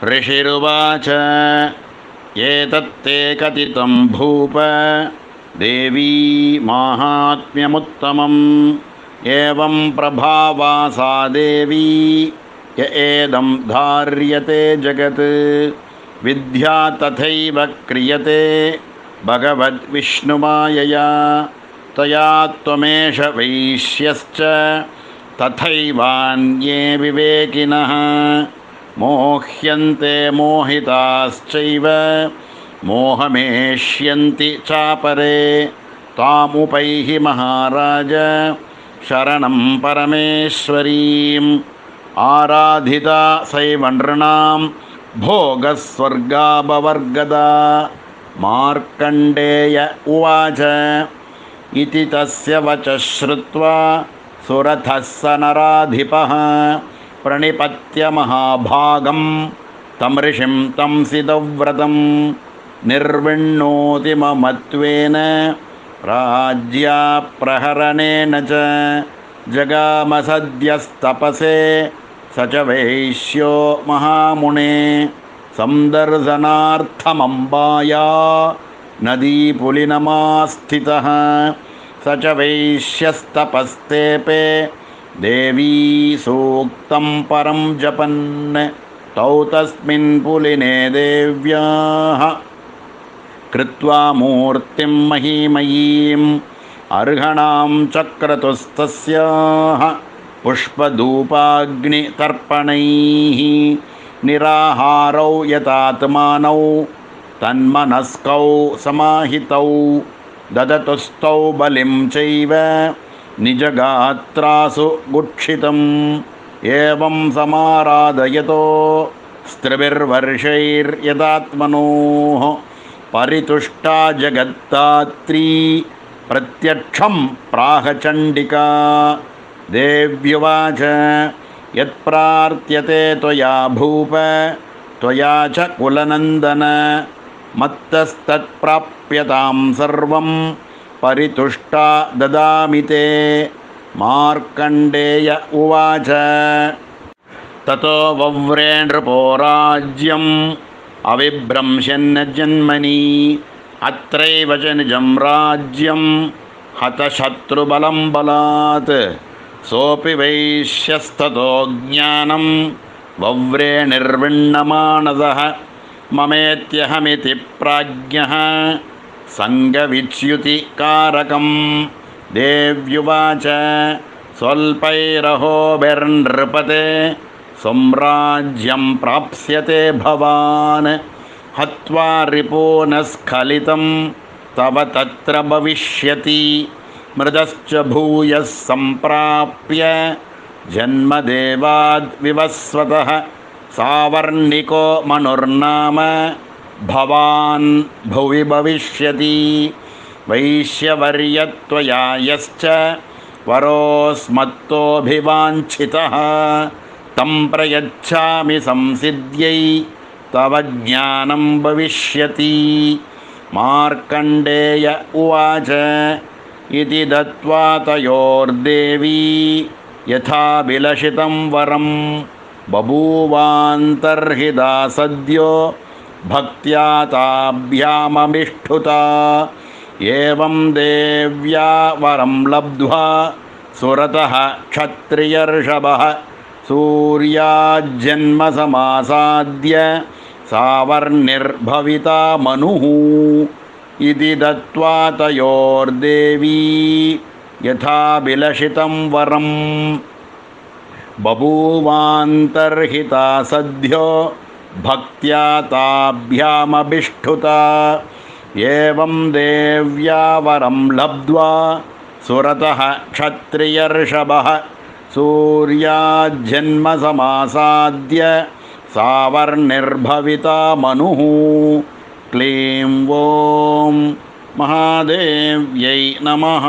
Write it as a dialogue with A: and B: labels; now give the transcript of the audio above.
A: ऋषिरुवाच एतत्ते कथितं भूप देवी माहात्म्यमुत्तमम् एवं प्रभावा सा देवी य एदं धार्यते जगत् विद्या तथैव क्रियते भगवद्विष्णुमायया तया त्वमेष वैश्यश्च तथैवान्ये विवेकिनः मोह्यन्ते मोहिताश्चैव मोहमेष्यन्ति चापरे तामुपैहि महाराज शरणं परमेश्वरीम् आराधिता सैव नृणां भोगस्वर्गाभवर्गदा मार्कण्डेय उवाच इति तस्य वचः श्रुत्वा सुरथः स नराधिपः प्रणिपत्य महाभागं तं ऋषिं तं सितव्रतं निर्विण्णोति ममत्वेन राज्याप्रहरणेन च जगामसद्यस्तपसे स च वैश्यो महामुने संदर्शनार्थमम्बाया नदीपुलिनमास्थितः स च वैश्यस्तपस्तेपे देवी सूक्तं परं जपन् तौ तस्मिन् पुलिने देव्याः कृत्वा मूर्तिं महीमयीम् अर्हणां चक्रतुस्तस्याः पुष्पधूपाग्नितर्पणैः निराहारौ यतात्मानौ तन्मनस्कौ समाहितौ ददतुस्तौ बलिं चैव निजगात्रासु गुक्षितम् एवं समाराधयतो स्त्रिभिर्वर्षैर्यदात्मनोः परितुष्टा जगत्तात्री प्रत्यक्षं प्राहचण्डिका देव्युवाच यत्प्रार्थ्यते त्वया भूप त्वया च कुलनन्दन मत्तस्तत्प्राप्यतां सर्वं परितुष्टा ददामि ते मार्कण्डेय उवाच ततो वव्रे नृपो राज्यम् अविभ्रंशन्न जन्मनि अत्रैव च निजं राज्यं हतशत्रुबलं बलात् सोऽपि वैश्यस्ततो ज्ञानं वव्रे निर्विण्णमानसः ममेत्यहमिति प्राज्ञः सङ्गविच्युतिकारकं देव्युवाच स्वल्पैरहोभिर्नृपते स्वराज्यं प्राप्स्यते भवान् हत्वा रिपून् स्खलितं तव तत्र भविष्यति मृदश्च भूयः सम्प्राप्य जन्मदेवाद् विवस्वतः सावर्णिको मनुर्नाम भवान् भुवि भविष्यति वैश्यवर्यत्वया यश्च वरोऽस्मत्तोऽभिवाञ्छितः तं प्रयच्छामि संसिद्ध्यै तव ज्ञानं भविष्यति मार्कण्डेय उवाच इति दत्त्वा तयोर्देवी यथाभिलषितं वरं बभूवान्तर्हिता सद्यो भक्त्या ताभ्यामभिष्ठुता एवं देव्या वरं लब्ध्वा सुरतः क्षत्रियर्षभः सूर्याज्जन्मसमासाद्य सावर्णिर्भविता मनुः इति दत्त्वा तयोर्देवी यथाभिलषितं वरं बभूवान्तर्हिता सद्यो भक्त्या ताभ्यामभिष्ठुता एवं देव्या वरं लब्ध्वा सुरतः क्षत्रियर्षभः सूर्याज्जन्मसमासाद्य सावर्णिर्भविता मनुः क्लीं ॐ महादेव्यै नमः।